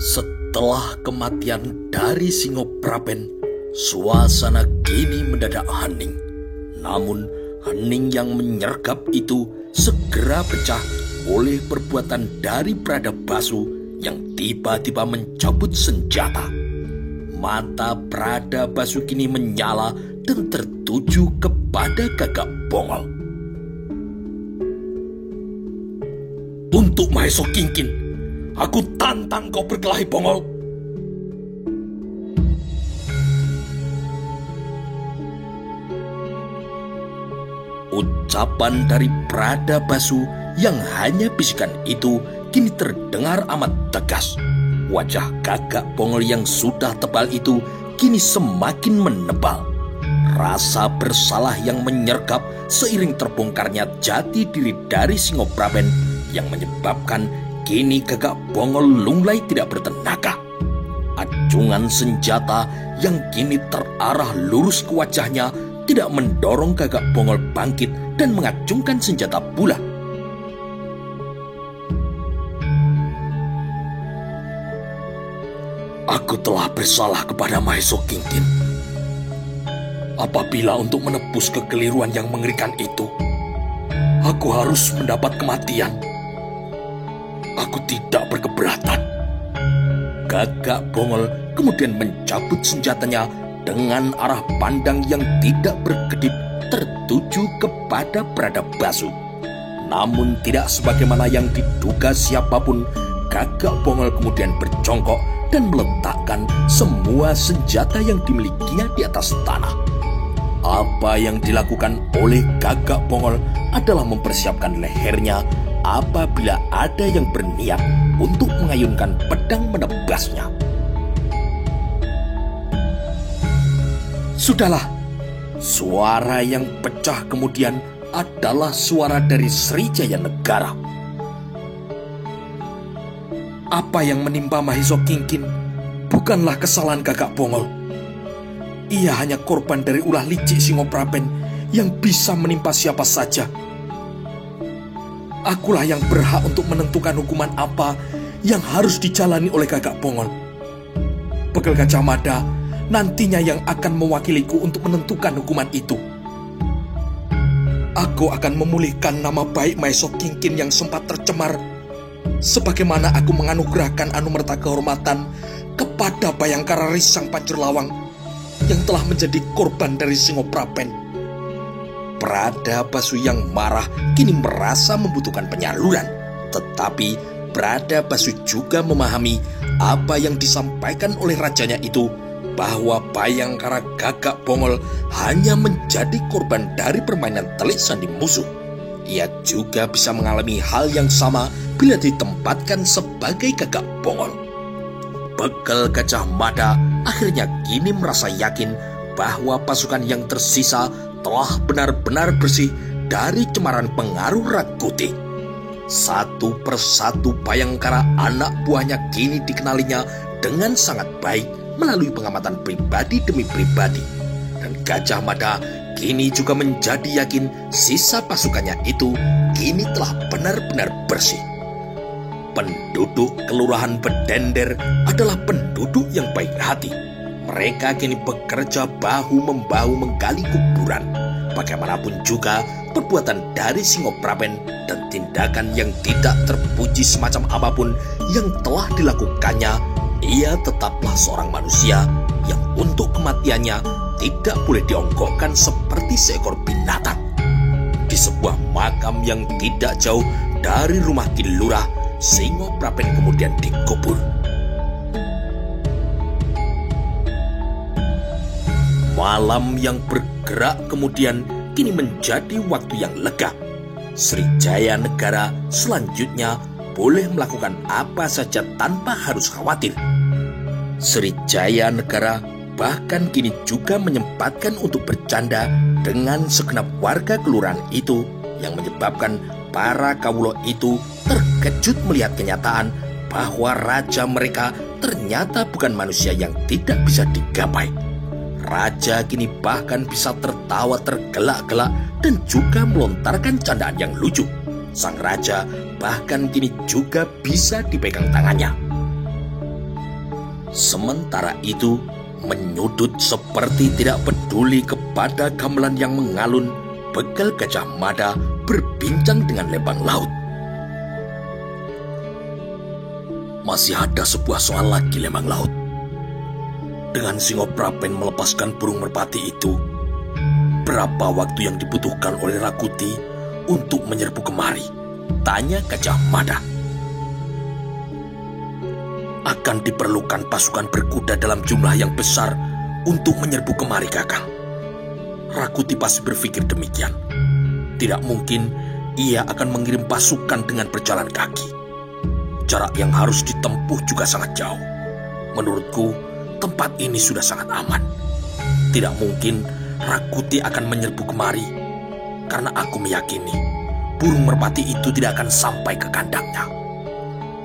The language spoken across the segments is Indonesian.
Setelah kematian dari Singoprapen, suasana kini mendadak hening. Namun hening yang menyergap itu segera pecah oleh perbuatan dari Bradabasu yang tiba-tiba mencabut senjata. Mata Bradabasu kini menyala dan tertuju kepada Gagak Bongol. Untuk Maheso Kingkin, aku tantang kau berkelahi, Bongol. Ucapan dari Bradabasu yang hanya bisikan itu kini terdengar amat tegas. Wajah Gagak Bongol yang sudah tebal itu kini semakin menebal. Rasa bersalah yang menyergap seiring terbongkarnya jati diri dari Singoprapen yang menyebabkan kini Gagak Bongol lunglai tidak bertenaga. Acungan senjata yang kini terarah lurus ke wajahnya tidak mendorong Gagak Bongol bangkit dan mengacungkan senjata pula. Aku telah bersalah kepada Maheso Kingkin. Apabila untuk menebus kekeliruan yang mengerikan itu, aku harus mendapat kematian. Aku tidak berkeberatan. Gagak Bongol kemudian mencabut senjatanya dengan arah pandang yang tidak berkedip tertuju kepada Bradabasu. Namun tidak sebagaimana yang diduga siapapun, Gagak Bongol kemudian berjongkok dan meletakkan semua senjata yang dimilikinya di atas tanah. Apa yang dilakukan oleh Gagak Bongol adalah mempersiapkan lehernya apabila ada yang berniat untuk mengayunkan pedang menebasnya. Sudahlah, suara yang pecah kemudian adalah suara dari Srijaya Negara. Apa yang menimpa Maheso Kingkin bukanlah kesalahan Gagak Bongol. Ia hanya korban dari ulah licik Singoprapen yang bisa menimpa siapa saja. Akulah yang berhak untuk menentukan hukuman apa yang harus dijalani oleh Gagak Bongol. Pegel Gajah Mada nantinya yang akan mewakiliku untuk menentukan hukuman itu. Aku akan memulihkan nama baik Maheso Kingkin yang sempat tercemar, sebagaimana aku menganugerahkan anumerta kehormatan kepada Bayangkara Risang Pancurlawang yang telah menjadi korban dari Singoprapen. Bradabasu yang marah kini merasa membutuhkan penyaluran, tetapi Bradabasu juga memahami apa yang disampaikan oleh rajanya itu, bahwa Bayangkara Gagak Bongol hanya menjadi korban dari permainan telik sandi musuh. Ia juga bisa mengalami hal yang sama bila ditempatkan sebagai Gagak Bongol. Pegel Gajah Mada akhirnya kini merasa yakin bahwa pasukan yang tersisa telah benar-benar bersih dari cemaran pengaruh Rakuti. Satu persatu Bayangkara anak buahnya kini dikenalinya dengan sangat baik melalui pengamatan pribadi demi pribadi. Dan Gajah Mada kini juga menjadi yakin sisa pasukannya itu kini telah benar-benar bersih. Penduduk Kelurahan Bedender adalah penduduk yang baik hati. Mereka kini bekerja bahu-membahu menggali kuburan. Bagaimanapun juga perbuatan dari Singoprapen dan tindakan yang tidak terpuji semacam apapun yang telah dilakukannya, ia tetaplah seorang manusia yang untuk kematiannya tidak boleh diongkokkan seperti seekor binatang. Di sebuah makam yang tidak jauh dari rumah Kilurah, Singoprapen kemudian dikubur. Malam yang bergerak kemudian kini menjadi waktu yang lega. Srijaya Negara selanjutnya boleh melakukan apa saja tanpa harus khawatir. Srijaya Negara bahkan kini juga menyempatkan untuk bercanda dengan segenap warga kelurahan itu, yang menyebabkan para kawulo itu terkejut melihat kenyataan bahwa raja mereka ternyata bukan manusia yang tidak bisa digapai. Raja kini bahkan bisa tertawa tergelak-gelak dan juga melontarkan candaan yang lucu. Sang raja bahkan kini juga bisa dipegang tangannya. Sementara itu, menyudut seperti tidak peduli kepada gamelan yang mengalun, begal Gajah Mada berbincang dengan Lembang Laut. Masih ada sebuah soal lagi, Lembang Laut. Dengan Singoprapen melepaskan burung merpati itu, berapa waktu yang dibutuhkan oleh Rakuti untuk menyerbu kemari? Tanya Gajah Mada. Akan diperlukan pasukan berkuda dalam jumlah yang besar untuk menyerbu kemari, Kakang. Rakuti pasti berpikir demikian. Tidak mungkin ia akan mengirim pasukan dengan berjalan kaki. Jarak yang harus ditempuh juga sangat jauh. Menurutku, tempat ini sudah sangat aman. Tidak mungkin Rakuti akan menyerbu kemari, karena aku meyakini burung merpati itu tidak akan sampai ke kandangnya.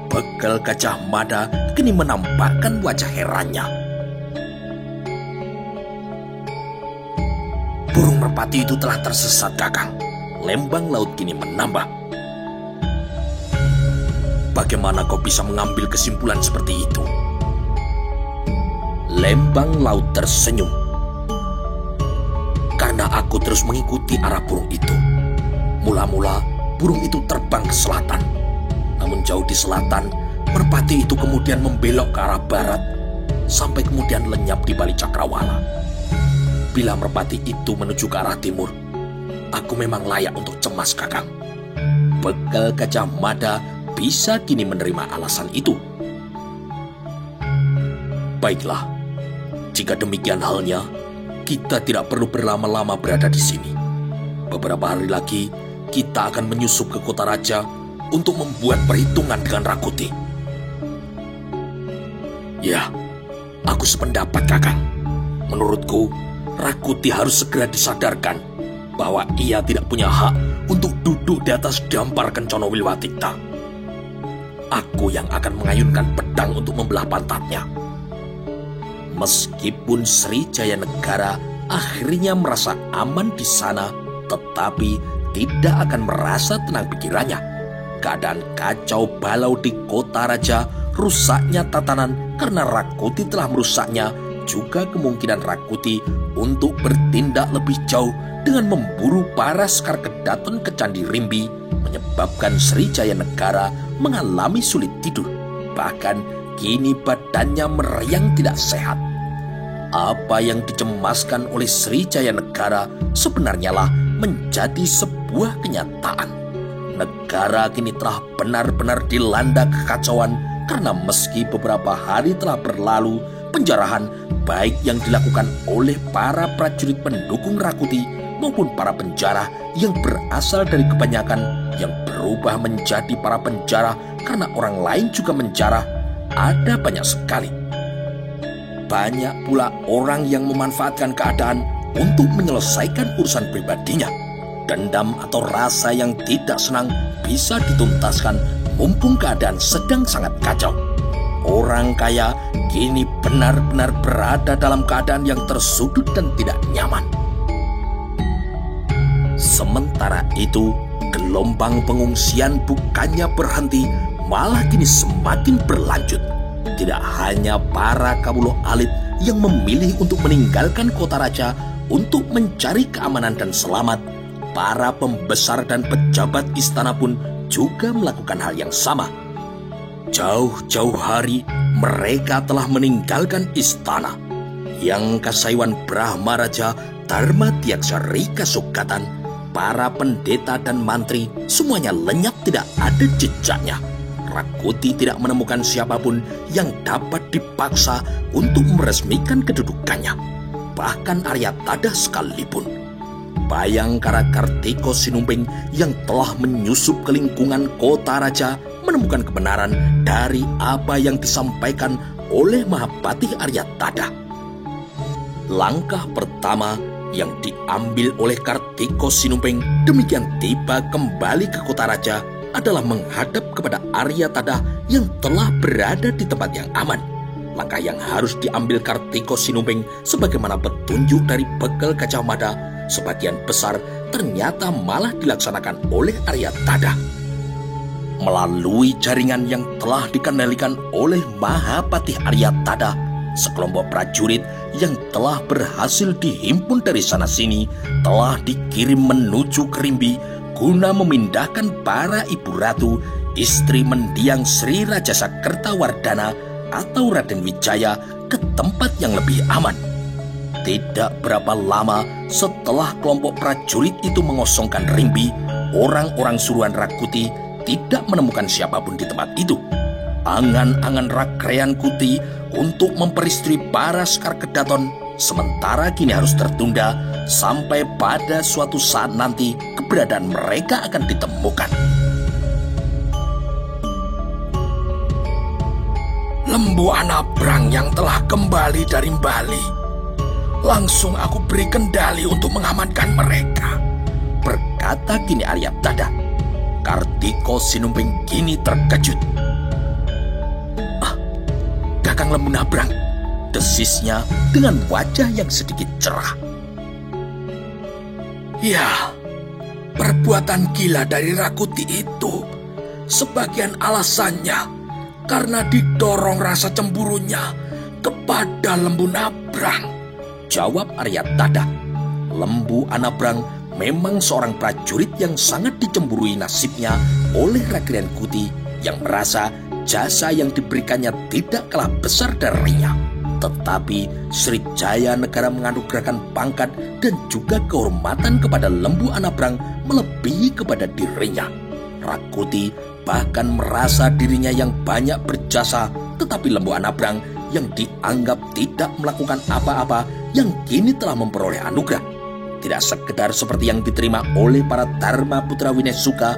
Begal Gajah Mada kini menampakkan wajah herannya. Burung merpati itu telah tersesat, Kakang. Lembang Laut kini menambah. Bagaimana kau bisa mengambil kesimpulan seperti itu? Lembang Laut tersenyum. Karena aku terus mengikuti arah burung itu. Mula-mula burung itu terbang ke selatan. Namun jauh di selatan, merpati itu kemudian membelok ke arah barat, sampai kemudian lenyap di balik cakrawala. Bila merpati itu menuju ke arah timur, aku memang layak untuk cemas, Kakang. Begal Gajah Mada bisa kini menerima alasan itu. Baiklah, jika demikian halnya, kita tidak perlu berlama-lama berada di sini. Beberapa hari lagi, kita akan menyusup ke kota raja untuk membuat perhitungan dengan Rakuti. Ya, aku sependapat, Kakang. Menurutku, Rakuti harus segera disadarkan bahwa ia tidak punya hak untuk duduk di atas dampar Kencana Wilwatikta. Aku yang akan mengayunkan pedang untuk membelah pantatnya. Meskipun Sri Jaya Negara akhirnya merasa aman di sana, tetapi tidak akan merasa tenang pikirannya. Keadaan kacau balau di kota raja, rusaknya tatanan karena Rakuti telah merusaknya, juga kemungkinan Rakuti untuk bertindak lebih jauh dengan memburu para Sekar Kedaton ke Candi Rimbi, menyebabkan Sri Jaya Negara mengalami sulit tidur. Bahkan kini badannya meriang tidak sehat. Apa yang dicemaskan oleh Sri Jaya Negara sebenarnya lah menjadi sebuah kenyataan. Negara kini telah benar-benar dilanda kekacauan karena meski beberapa hari telah berlalu, penjarahan baik yang dilakukan oleh para prajurit pendukung Rakuti maupun para penjara yang berasal dari kebanyakan yang berubah menjadi para penjara karena orang lain juga menjara, ada banyak sekali. Banyak pula orang yang memanfaatkan keadaan untuk menyelesaikan urusan pribadinya. Dendam atau rasa yang tidak senang bisa dituntaskan mumpung keadaan sedang sangat kacau. Orang kaya kini benar-benar berada dalam keadaan yang tersudut dan tidak nyaman. Sementara itu, gelombang pengungsian bukannya berhenti, malah kini semakin berlanjut. Tidak hanya para kawula alit yang memilih untuk meninggalkan kota raja untuk mencari keamanan dan selamat, para pembesar dan pejabat istana pun juga melakukan hal yang sama. Jauh-jauh hari mereka telah meninggalkan istana. Yang Kasaiwan Brahma Raja Dharma Tyaksa Rika Sukatan, para pendeta dan mantri semuanya lenyap, tidak ada jejaknya. Rakuti tidak menemukan siapapun yang dapat dipaksa untuk meresmikan kedudukannya. Bahkan Arya Tada sekalipun. Bayangkara Kartiko Sinumping yang telah menyusup ke lingkungan kota raja menemukan kebenaran dari apa yang disampaikan oleh Mahapatih Arya Tada. Langkah pertama yang diambil oleh Kartiko Sinumping demikian tiba kembali ke kota raja adalah menghadap kepada Arya Tada yang telah berada di tempat yang aman. Langkah yang harus diambil Kartiko Sinumping sebagaimana petunjuk dari begal Gajah Mada sebagian besar ternyata malah dilaksanakan oleh Arya Tada. Melalui jaringan yang telah dikendalikan oleh Mahapatih Aryatada, sekelompok prajurit yang telah berhasil dihimpun dari sana-sini telah dikirim menuju Kerimbi guna memindahkan para ibu ratu, istri mendiang Sri Raja Sakertawardhana atau Raden Wijaya ke tempat yang lebih aman. Tidak berapa lama setelah kelompok prajurit itu mengosongkan Rimbi, orang-orang suruhan Rakuti tidak menemukan siapapun di tempat itu. Angan-angan Rakrean Kuti untuk memperistri para Sekar Kedaton sementara kini harus tertunda sampai pada suatu saat nanti keberadaan mereka akan ditemukan. Lembu Anabrang yang telah kembali dari Bali. Langsung aku beri kendali untuk mengamankan mereka, berkata kini Aryatada. Kartiko Sinumping kini terkejut. Kakang Lembu Nabrang, desisnya dengan wajah yang sedikit cerah. Ya, perbuatan gila dari Rakuti itu sebagian alasannya karena didorong rasa cemburunya kepada Lembu Nabrang, jawab Aryatada. Lembu Anabrang memang seorang prajurit yang sangat dicemburui nasibnya oleh Rakrean Kuti yang merasa jasa yang diberikannya tidak kalah besar darinya. Tetapi Srijaya Negara menganugerahkan pangkat dan juga kehormatan kepada Lembu Anabrang melebihi kepada dirinya. Rakuti bahkan merasa dirinya yang banyak berjasa, tetapi Lembu Anabrang yang dianggap tidak melakukan apa-apa yang kini telah memperoleh anugerah. Tidak sekedar seperti yang diterima oleh para Dharma Putra Winesuka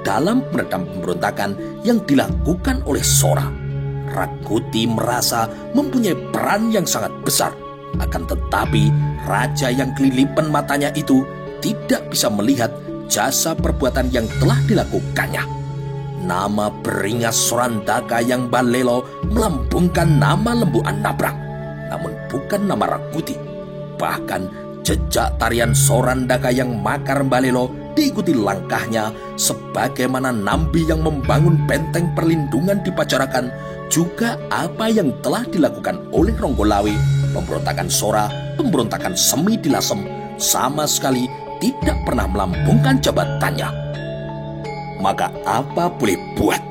dalam meredam pemberontakan yang dilakukan oleh Sora. Rakuti merasa mempunyai peran yang sangat besar. Akan tetapi raja yang kelilipan matanya itu tidak bisa melihat jasa perbuatan yang telah dilakukannya. Nama Beringas Sorandaka yang balelo melambungkan nama Lembu Anabrang, namun bukan nama Rakuti. Bahkan jejak tarian Sorandaka yang makar balelo diikuti langkahnya, sebagaimana Nambi yang membangun benteng perlindungan di Pajarakan, juga apa yang telah dilakukan oleh Ronggolawe, pemberontakan Sora, pemberontakan Semi di Lasem, sama sekali tidak pernah melambungkan jabatannya. Maka apa boleh buat,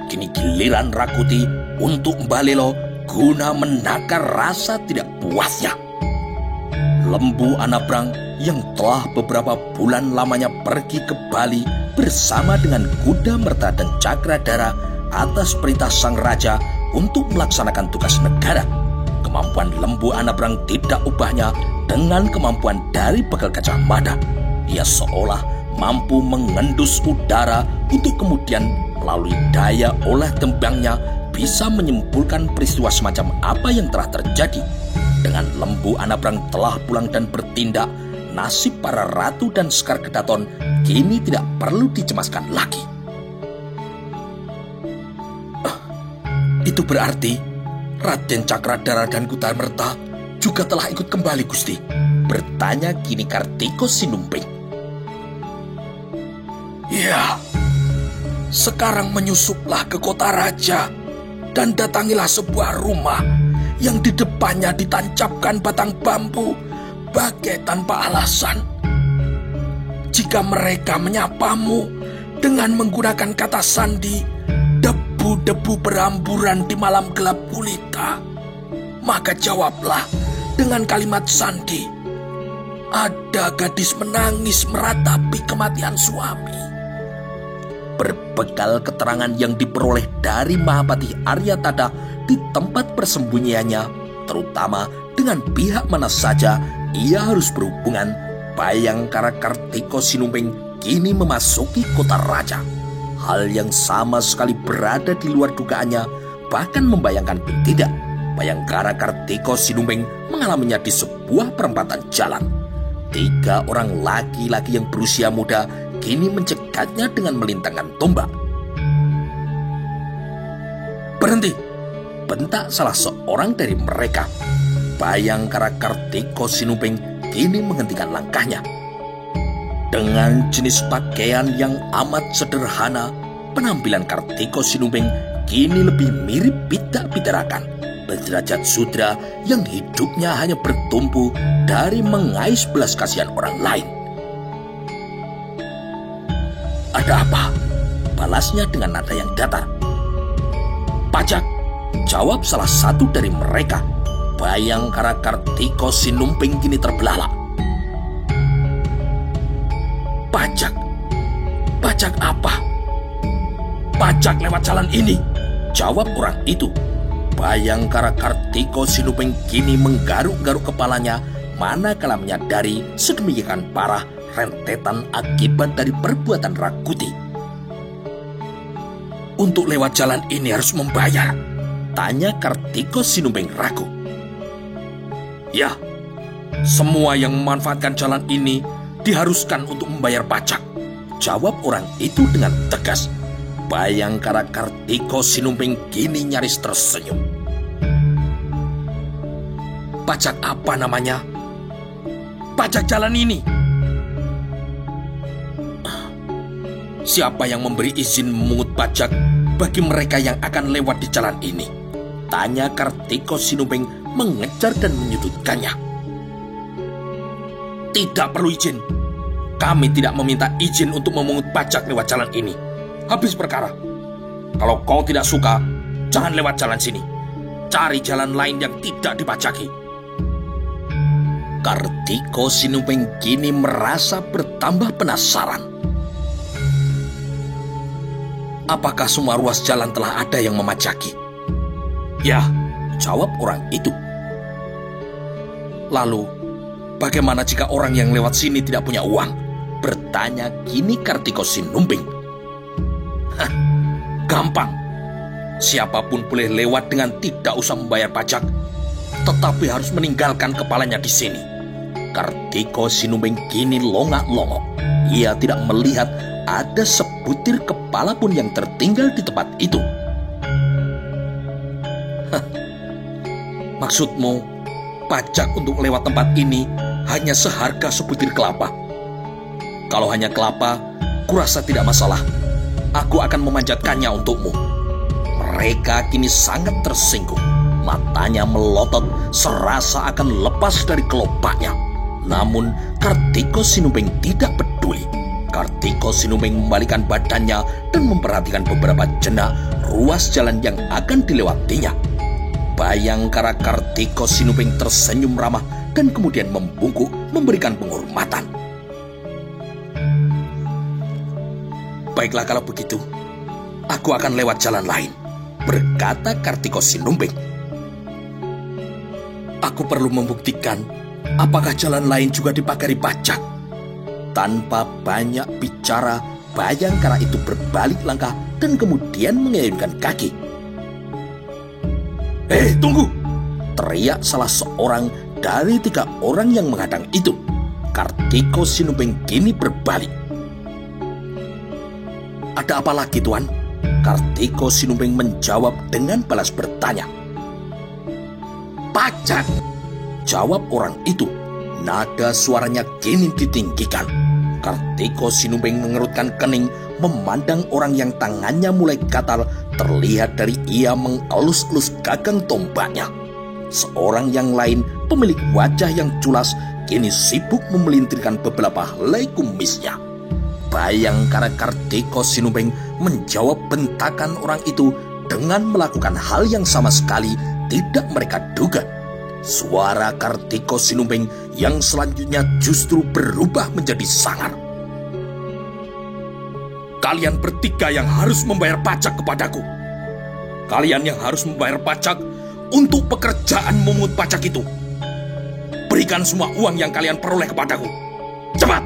kini giliran Rakuti untuk balelo guna menakar rasa tidak puasnya. Lembu Anabrang yang telah beberapa bulan lamanya pergi ke Bali bersama dengan kuda merta dan cakradara atas perintah sang raja untuk melaksanakan tugas negara. Kemampuan Lembu Anabrang tidak ubahnya dengan kemampuan dari Begal Gajah Mada. Ia seolah mampu mengendus udara untuk kemudian melalui daya olah tembangnya bisa menyimpulkan peristiwa semacam apa yang telah terjadi. Dengan Lembu Anabrang telah pulang dan bertindak, nasib para ratu dan Sekar Kedaton kini tidak perlu dicemaskan lagi. Itu berarti Raden Cakradara dan Kutamerta juga telah ikut kembali, Gusti? Bertanya kini Kartiko Sinumping. Ya, sekarang menyusuplah ke kota raja dan datangilah sebuah rumah yang di depannya ditancapkan batang bambu bagai tanpa alasan. Jika mereka menyapamu dengan menggunakan kata sandi, debu-debu beramburan di malam gelap gulita, maka jawablah dengan kalimat sandi, ada gadis menangis meratapi kematian suami. Berbekal keterangan yang diperoleh dari Mahapatih Aryatada di tempat persembunyiannya, terutama dengan pihak mana saja ia harus berhubungan, Bayangkara Kartiko Sinumping kini memasuki kota raja. Hal yang sama sekali berada di luar dugaannya, bahkan membayangkan pun tidak. Bayangkara Kartiko Sinumping mengalaminya di sebuah perempatan jalan. 3 orang laki-laki yang berusia muda kini mencegatnya dengan melintangkan tombak. Berhenti! Bentak salah seorang dari mereka. Bayangkara Kartiko Sinumping kini menghentikan langkahnya. Dengan jenis pakaian yang amat sederhana, penampilan Kartiko Sinumbing kini lebih mirip Bidak Piterakan, berderajat sudra yang hidupnya hanya bertumpu dari mengais belas kasihan orang lain. "Ada apa?" balasnya dengan nada yang datar. "Pajak," jawab salah satu dari mereka. Bayangkara Kartiko Sinumbing kini terbelalak. "Pajak? Pajak apa?" "Pajak lewat jalan ini," jawab orang itu. Bayangkara Kartiko Sinumbing kini menggaruk-garuk kepalanya manakala menyadari sedemikian parah rentetan akibat dari perbuatan Rakuti. "Untuk lewat jalan ini harus membayar?" tanya Kartiko Sinumbing ragu. "Ya, semua yang memanfaatkan jalan ini diharuskan untuk membayar pajak," jawab orang itu dengan tegas. Bayangkara Kartiko Sinumbing kini nyaris tersenyum. "Pajak apa namanya?" "Pajak jalan ini." "Siapa yang memberi izin memungut pajak bagi mereka yang akan lewat di jalan ini?" tanya Kartiko Sinumbing mengejar dan menyudutkannya. "Tidak perlu izin. Kami tidak meminta izin untuk memungut pajak lewat jalan ini. Habis perkara. Kalau kau tidak suka, jangan lewat jalan sini. Cari jalan lain yang tidak dipajaki." Kartiko Sinumbing kini merasa bertambah penasaran. "Apakah semua ruas jalan telah ada yang memajaki?" "Ya," jawab orang itu. "Lalu, bagaimana jika orang yang lewat sini tidak punya uang?" bertanya kini Kartiko Sinumbing. "Hah, gampang. Siapapun boleh lewat dengan tidak usah membayar pajak, tetapi harus meninggalkan kepalanya di sini." Kartiko Sinumbing kini longak-longok. Ia tidak melihat ada sebutir kepala pun yang tertinggal di tempat itu. "Hah, maksudmu pajak untuk lewat tempat ini hanya seharga sebutir kelapa? Kalau hanya kelapa, kurasa tidak masalah. Aku akan memanjatkannya untukmu." Mereka kini sangat tersinggung. Matanya melotot serasa akan lepas dari kelopaknya. Namun Kartiko Sinumbing tidak peduli. Kartiko Sinumbing membalikkan badannya dan memperhatikan beberapa jenak ruas jalan yang akan dilewatinya. Bayangkara Kartiko Sinumbing tersenyum ramah dan kemudian membungkuk memberikan penghormatan. "Baiklah kalau begitu, aku akan lewat jalan lain," berkata Kartiko Sinumbing. "Aku perlu membuktikan apakah jalan lain juga dipagari pajak." Tanpa banyak bicara, Bayangkara itu berbalik langkah dan kemudian mengayunkan kaki. Tunggu!" teriak salah seorang dari 3 orang yang menghadang itu. Kartiko Sinumbing kini berbalik. "Ada apa lagi, Tuan?" Kartiko Sinumbing menjawab dengan balas bertanya. "Pajak!" jawab orang itu. Nada suaranya kini ditinggikan. Kartiko Sinumbing mengerutkan kening memandang orang yang tangannya mulai gatal terlihat dari ia mengelus-elus gagang tombaknya. Seorang yang lain, pemilik wajah yang culas, kini sibuk memelintirkan beberapa helai kumisnya. Bayangkara Kartiko Sinumbing menjawab bentakan orang itu dengan melakukan hal yang sama sekali tidak mereka duga. Suara Kartiko Sinumbing yang selanjutnya justru berubah menjadi sangar. "Kalian bertiga yang harus membayar pajak kepadaku. Kalian yang harus membayar pajak untuk pekerjaan memungut pajak itu. Berikan semua uang yang kalian peroleh kepadaku. Cepat!"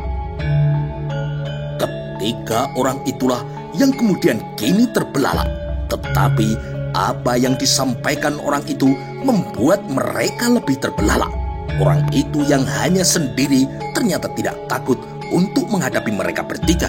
Ketiga orang itulah yang kemudian kini terbelalak. Tetapi apa yang disampaikan orang itu membuat mereka lebih terbelalak. Orang itu yang hanya sendiri ternyata tidak takut untuk menghadapi mereka bertiga.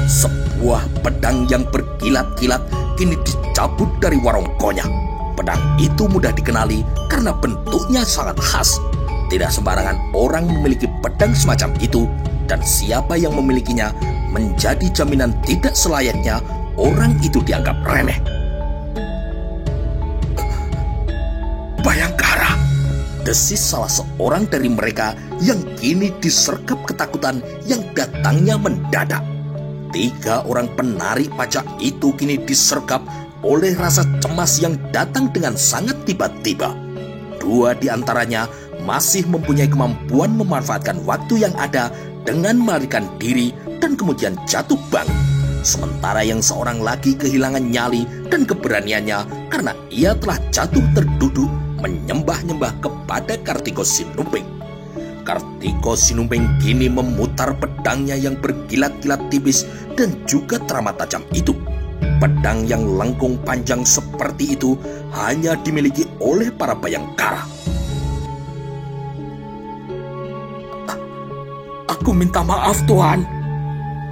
Sebuah pedang yang berkilat-kilat kini dicabut dari warongkonya. Pedang itu mudah dikenali karena bentuknya sangat khas. Tidak sembarangan orang memiliki pedang semacam itu, dan siapa yang memilikinya menjadi jaminan tidak selayaknya orang itu dianggap remeh. Bayangkara, desis salah seorang dari mereka yang kini disergap ketakutan yang datangnya mendadak. 3 orang penarik pajak itu kini disergap oleh rasa cemas yang datang dengan sangat tiba-tiba. 2 di antaranya masih mempunyai kemampuan memanfaatkan waktu yang ada dengan melarikan diri dan kemudian jatuh bangun. Sementara yang seorang lagi kehilangan nyali dan keberaniannya karena ia telah jatuh terduduk menyembah-nyembah kepada Kartiko Sinumping. Kartiko Sinumping kini memutar pedangnya yang berkilat-kilat tipis dan juga teramat tajam itu. Pedang yang lengkung panjang seperti itu hanya dimiliki oleh para bayangkara. Aku minta maaf, Tuan.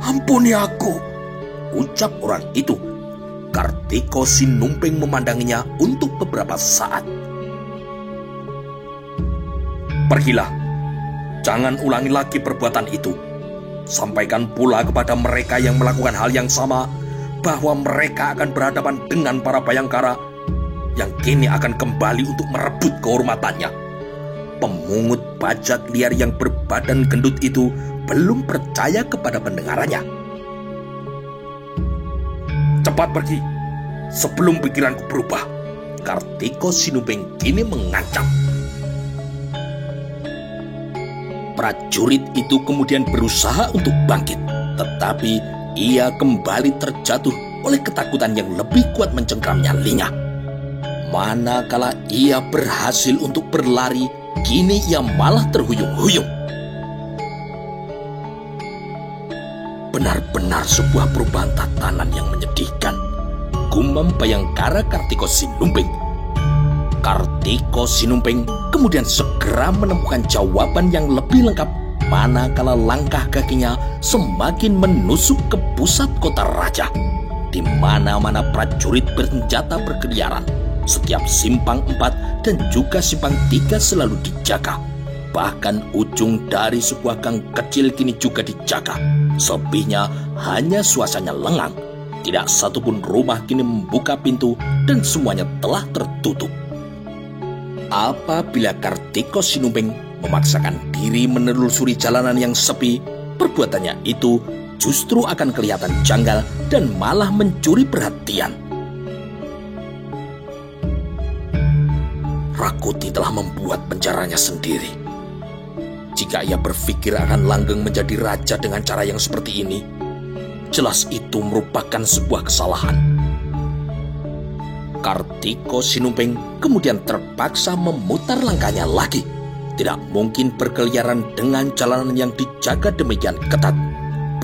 Ampuni aku, ucap orang itu. Kartiko Sinumping memandanginya untuk beberapa saat. Pergilah, jangan ulangi lagi perbuatan itu. Sampaikan pula kepada mereka yang melakukan hal yang sama bahwa mereka akan berhadapan dengan para bayangkara yang kini akan kembali untuk merebut kehormatannya. Pemungut pajak liar yang berbadan gendut itu belum percaya kepada pendengarannya. Cepat pergi, sebelum pikiranku berubah, Kartiko Sinumping kini mengancam. Prajurit itu kemudian berusaha untuk bangkit, tetapi ia kembali terjatuh oleh ketakutan yang lebih kuat mencengkram nyalinya. Manakala ia berhasil untuk berlari, kini ia malah terhuyung-huyung. Benar-benar sebuah perubahan tatanan yang menyedihkan, gumam bayangkara Kartiko Sinumping. Kartiko Sinumping kemudian segera menemukan jawaban yang lebih lengkap manakala langkah kakinya semakin menusuk ke pusat kota raja. Di mana-mana prajurit bersenjata berkeliaran. Setiap simpang 4 dan juga simpang 3 selalu dijaga. Bahkan ujung dari sebuah gang kecil kini juga dijaga. Selebihnya hanya suasana lengang. Tidak satupun rumah kini membuka pintu dan semuanya telah tertutup. Apabila Kartiko Sinumping memaksakan diri menelusuri jalanan yang sepi, perbuatannya itu justru akan kelihatan janggal dan malah mencuri perhatian. Rakuti telah membuat penjaranya sendiri. Jika ia berpikir akan langgeng menjadi raja dengan cara yang seperti ini, jelas itu merupakan sebuah kesalahan. Kartiko Sinumping kemudian terpaksa memutar langkahnya lagi. Tidak mungkin berkeliaran dengan jalanan yang dijaga demikian ketat.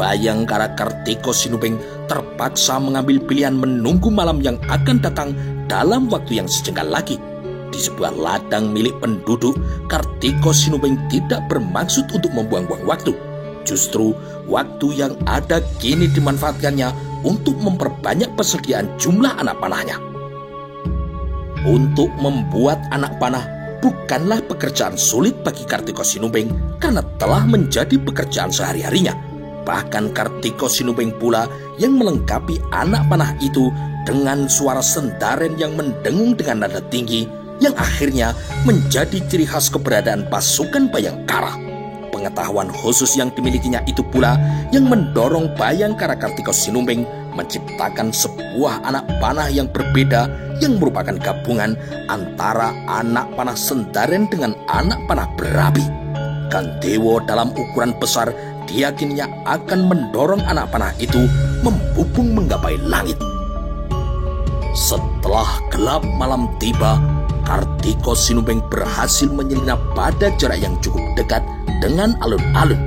Bayangkara Kartiko Sinumping terpaksa mengambil pilihan menunggu malam yang akan datang dalam waktu yang sejengkal lagi. Di sebuah ladang milik penduduk, Kartiko Sinumping tidak bermaksud untuk membuang-buang waktu. Justru waktu yang ada kini dimanfaatkannya untuk memperbanyak persediaan jumlah anak panahnya. Untuk membuat anak panah bukanlah pekerjaan sulit bagi Kartiko Sinumping karena telah menjadi pekerjaan sehari-harinya. Bahkan Kartiko Sinumping pula yang melengkapi anak panah itu dengan suara sendaren yang mendengung dengan nada tinggi yang akhirnya menjadi ciri khas keberadaan pasukan bayangkara. Pengetahuan khusus yang dimilikinya itu pula yang mendorong bayangkara Kartiko Sinumping menciptakan sebuah anak panah yang berbeda yang merupakan gabungan antara anak panah sendaren dengan anak panah berapi. Gandewo dalam ukuran besar diyakininya akan mendorong anak panah itu membubung menggapai langit. Setelah gelap malam tiba, Kartiko Sinumping berhasil menyelinap pada jarak yang cukup dekat dengan alun-alun.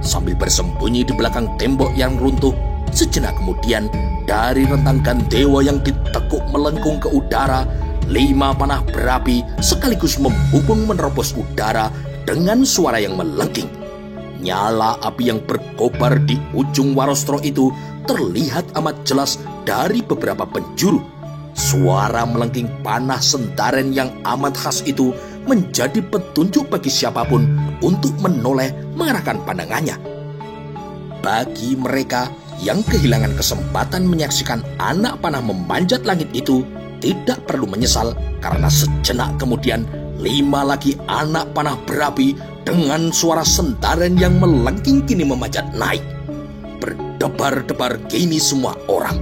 Sambil bersembunyi di belakang tembok yang runtuh, sejenak kemudian dari rentang Gandewo yang ditekuk melengkung ke udara, 5 panah berapi sekaligus membubung menerobos udara dengan suara yang melengking. Nyala api yang berkobar di ujung warostro itu terlihat amat jelas dari beberapa penjuru. Suara melengking panah sendaren yang amat khas itu menjadi petunjuk bagi siapapun untuk menoleh mengarahkan pandangannya. Bagi mereka, yang kehilangan kesempatan menyaksikan anak panah memanjat langit itu tidak perlu menyesal, karena sejenak kemudian 5 lagi anak panah berapi dengan suara sentaran yang melengking kini memanjat naik. Berdebar-debar kini semua orang.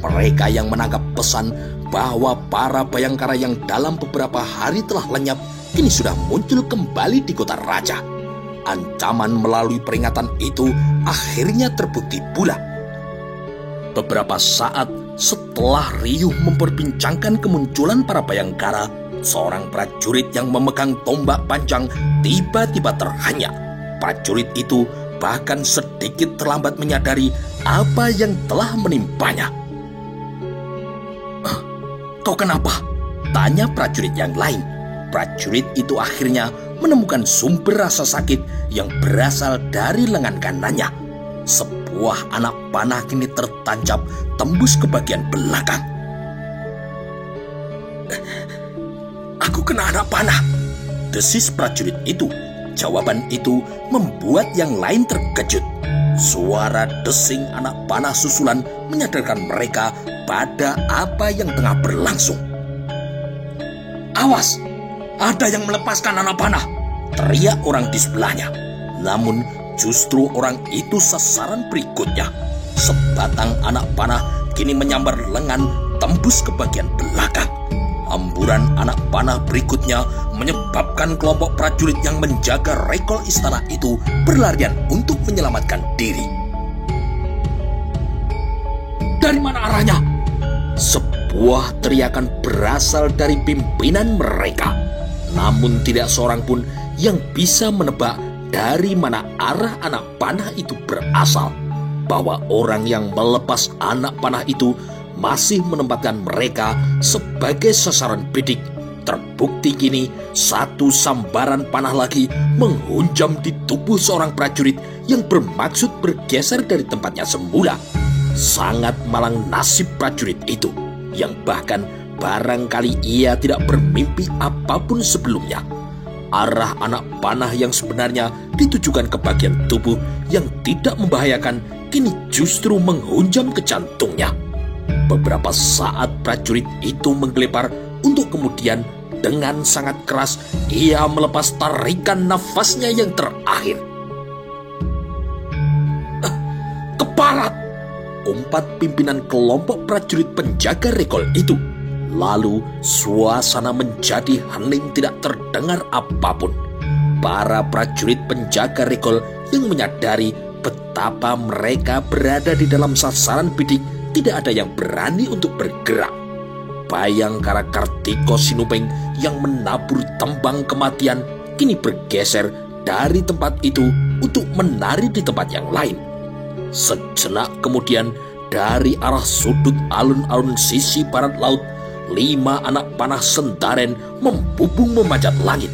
Mereka yang menangkap pesan bahwa para bayangkara yang dalam beberapa hari telah lenyap kini sudah muncul kembali di kota raja. Ancaman melalui peringatan itu akhirnya terbukti pula. Beberapa saat setelah riuh memperbincangkan kemunculan para bayangkara, seorang prajurit yang memegang tombak panjang tiba-tiba terhanyak. Prajurit itu bahkan sedikit terlambat menyadari apa yang telah menimpanya. "Kau kenapa?" tanya prajurit yang lain. Prajurit itu akhirnya menemukan sumber rasa sakit yang berasal dari lengan kanannya. Sebuah anak panah kini tertancap tembus ke bagian belakang. "Aku kena anak panah," desis prajurit itu. Jawaban itu membuat yang lain terkejut. Suara desing anak panah susulan menyadarkan mereka pada apa yang tengah berlangsung. "Awas! Ada yang melepaskan anak panah!" teriak orang di sebelahnya. Namun justru orang itu sasaran berikutnya. Sebatang anak panah kini menyambar lengan tembus ke bagian belakang. Hamburan anak panah berikutnya menyebabkan kelompok prajurit yang menjaga rekol istana itu berlarian untuk menyelamatkan diri. "Dari mana arahnya?" Sebuah teriakan berasal dari pimpinan mereka. Namun tidak seorang pun yang bisa menebak dari mana arah anak panah itu berasal. Bahwa orang yang melepas anak panah itu masih menempatkan mereka sebagai sasaran bidik. Terbukti kini satu sambaran panah lagi menghunjam di tubuh seorang prajurit yang bermaksud bergeser dari tempatnya semula. Sangat malang nasib prajurit itu, yang bahkan barangkali ia tidak bermimpi apapun sebelumnya. Arah anak panah yang sebenarnya ditujukan ke bagian tubuh yang tidak membahayakan kini justru menghunjam ke jantungnya. Beberapa saat prajurit itu menggelepar untuk kemudian dengan sangat keras ia melepas tarikan nafasnya yang terakhir. "Keparat!" umpat pimpinan kelompok prajurit penjaga rekol itu. Lalu suasana menjadi hening, tidak terdengar apapun. Para prajurit penjaga rekol yang menyadari betapa mereka berada di dalam sasaran bidik tidak ada yang berani untuk bergerak. Bayangkara Kartiko Sinupeng yang menabur tembang kematian kini bergeser dari tempat itu untuk menari di tempat yang lain. Sejenak kemudian dari arah sudut alun-alun sisi barat laut, 5 anak panah sentaren membubung memanjat langit.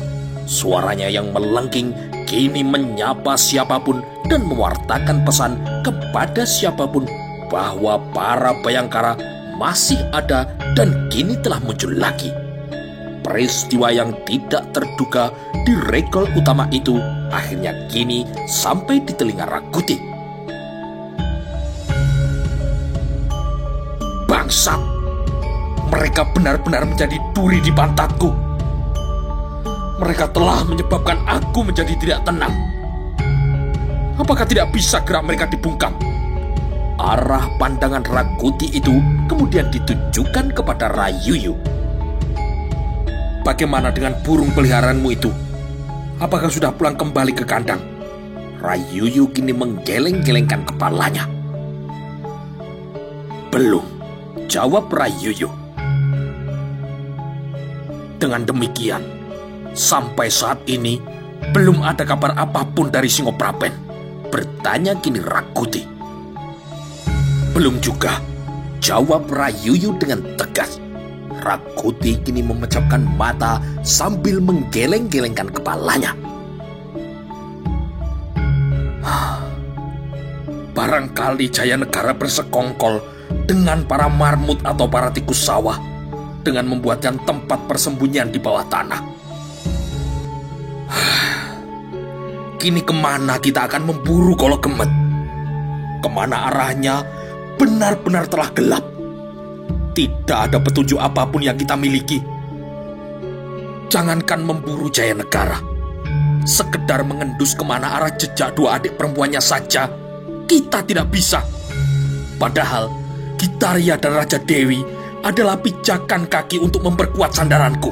Suaranya yang melengking kini menyapa siapapun dan mewartakan pesan kepada siapapun bahwa para bayangkara masih ada dan kini telah muncul lagi. Peristiwa yang tidak terduga di rekol utama itu akhirnya kini sampai di telinga Rakuti. "Bangsat! Mereka benar-benar menjadi duri di pantatku. Mereka telah menyebabkan aku menjadi tidak tenang. Apakah tidak bisa gerak mereka dibungkam?" Arah pandangan Rakuti itu kemudian ditujukan kepada Rayuyu. "Bagaimana dengan burung peliharaanmu itu? Apakah sudah pulang kembali ke kandang?" Rayuyu kini menggeleng-gelengkan kepalanya. "Belum," jawab Rayuyu. "Dengan demikian, sampai saat ini belum ada kabar apapun dari Singoprapen?" bertanya kini Rakuti. "Belum juga," jawab Rayuyu dengan tegas. Rakuti kini memejamkan mata sambil menggeleng-gelengkan kepalanya. Barangkali Jayanegara bersekongkol dengan para marmut atau para tikus sawah dengan membuatkan tempat persembunyian di bawah tanah. Kini kemana kita akan memburu Kolo Gemet? kemana arahnya benar-benar telah gelap. Tidak ada petunjuk apapun yang kita miliki. Jangankan memburu Jaya Negara, sekedar mengendus kemana arah jejak dua adik perempuannya saja, kita tidak bisa. Padahal Gitaria dan Raja Dewi adalah pijakan kaki untuk memperkuat sandaranku.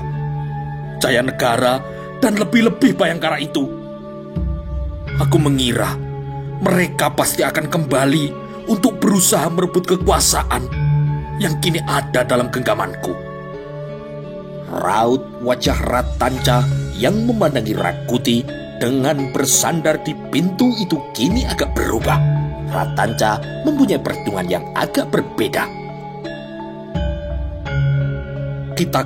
Jaya Negara dan lebih-lebih Bayangkara itu. Aku mengira mereka pasti akan kembali untuk berusaha merebut kekuasaan yang kini ada dalam genggamanku. Raut wajah Ratanca yang memandangi Rakuti dengan bersandar di pintu itu kini agak berubah. Ratanca mempunyai perhitungan yang agak berbeda. Kita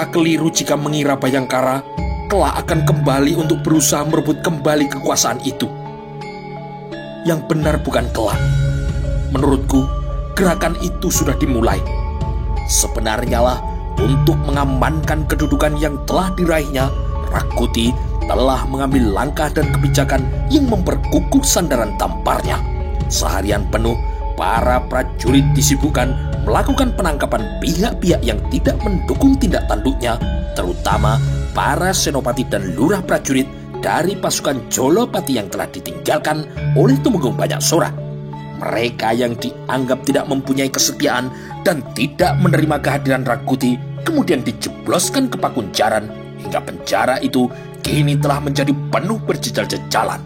keliru jika mengira Bayangkara kelak akan kembali untuk berusaha merebut kembali kekuasaan itu. Yang benar bukan kelak. Menurutku, gerakan itu sudah dimulai. Sebenarnya lah, untuk mengamankan kedudukan yang telah diraihnya, Rakuti telah mengambil langkah dan kebijakan yang memperkukuh sandaran tamparnya. Seharian penuh, para prajurit disibukkan melakukan penangkapan pihak-pihak yang tidak mendukung tindak tanduknya, terutama para senopati dan lurah prajurit dari pasukan Jolopati yang telah ditinggalkan oleh Tumenggung Banyaksora. Mereka yang dianggap tidak mempunyai kesetiaan dan tidak menerima kehadiran Rakuti kemudian dijebloskan ke Pakunjaran, hingga penjara itu kini telah menjadi penuh berjejal-jejalan.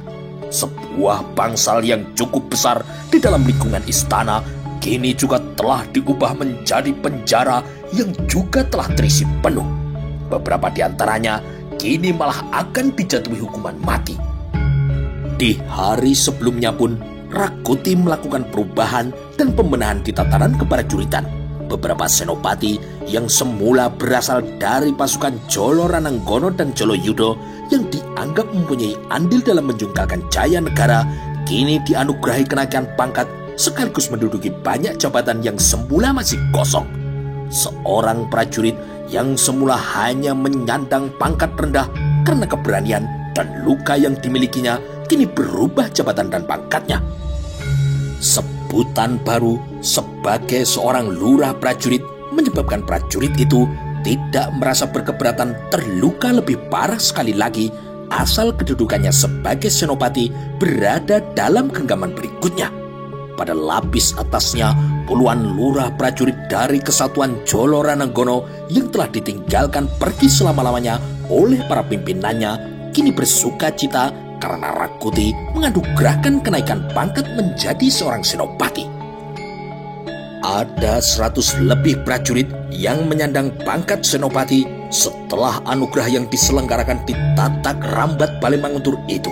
Sebuah bangsal yang cukup besar di dalam lingkungan istana kini juga telah diubah menjadi penjara yang juga telah terisi penuh. Beberapa di antaranya kini malah akan dijatuhi hukuman mati. Di hari sebelumnya pun, Rakuti melakukan perubahan dan pembenahan di tataran keprajuritan. Beberapa senopati yang semula berasal dari pasukan Jolo Rananggono dan Jolo Yudo yang dianggap mempunyai andil dalam menjungkalkan Jaya Negara kini dianugerahi kenaikan pangkat sekaligus menduduki banyak jabatan yang semula masih kosong. Seorang prajurit yang semula hanya menyandang pangkat rendah karena keberanian dan luka yang dimilikinya kini berubah jabatan dan pangkatnya. Sebutan baru sebagai seorang lurah prajurit menyebabkan prajurit itu tidak merasa berkeberatan terluka lebih parah sekali lagi asal kedudukannya sebagai senopati berada dalam genggaman berikutnya. Pada lapis atasnya, puluhan lurah prajurit dari kesatuan Jolo Rananggono yang telah ditinggalkan pergi selama-lamanya oleh para pimpinannya kini bersuka cita karena Rakuti menganugerahkan kenaikan pangkat menjadi seorang senopati. Ada 100 lebih prajurit yang menyandang pangkat senopati setelah anugerah yang diselenggarakan di Tatak Rambat Balemanguntur itu.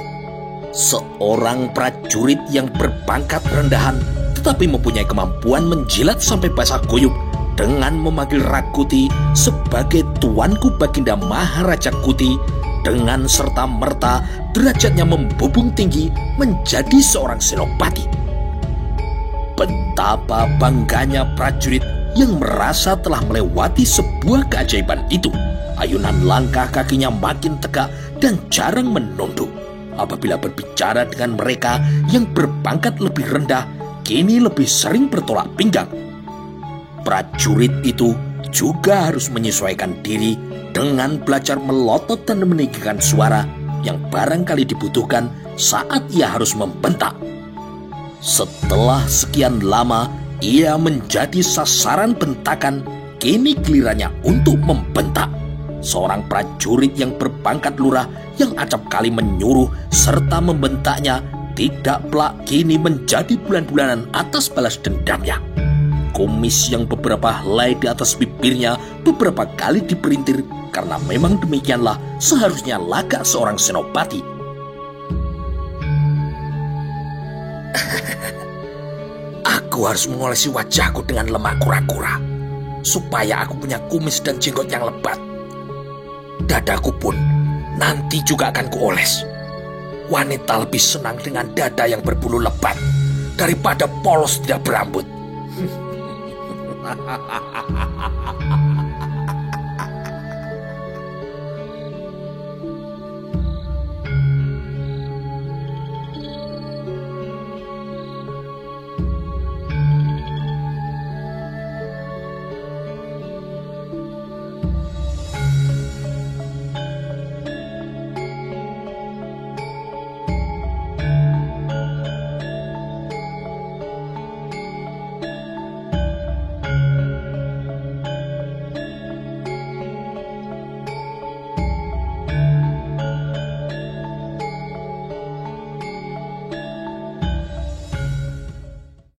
Seorang prajurit yang berpangkat rendahan tetapi mempunyai kemampuan menjilat sampai basah kuyup dengan memanggil Rakuti sebagai tuanku Baginda Maharaja Kuti, dengan serta-merta derajatnya membubung tinggi menjadi seorang senopati. Betapa bangganya prajurit yang merasa telah melewati sebuah keajaiban itu. Ayunan langkah kakinya makin tegak dan jarang menunduk. Apabila berbicara dengan mereka yang berpangkat lebih rendah, kini lebih sering bertolak pinggang. Prajurit itu juga harus menyesuaikan diri dengan belajar melotot dan meninggikan suara yang barangkali dibutuhkan saat ia harus membentak. Setelah sekian lama ia menjadi sasaran bentakan, kini gilirannya untuk membentak. Seorang prajurit yang berpangkat lurah yang acap kali menyuruh serta membentaknya tidak pelak kini menjadi bulan-bulanan atas balas dendamnya. Kumis yang beberapa helai di atas bibirnya beberapa kali diperintir karena memang demikianlah seharusnya lagak seorang senopati. Aku harus mengolesi wajahku dengan lemak kura-kura supaya aku punya kumis dan jenggot yang lebat. Dadaku pun nanti juga akan kuoles. Wanita lebih senang dengan dada yang berbulu lebat daripada polos tidak berambut.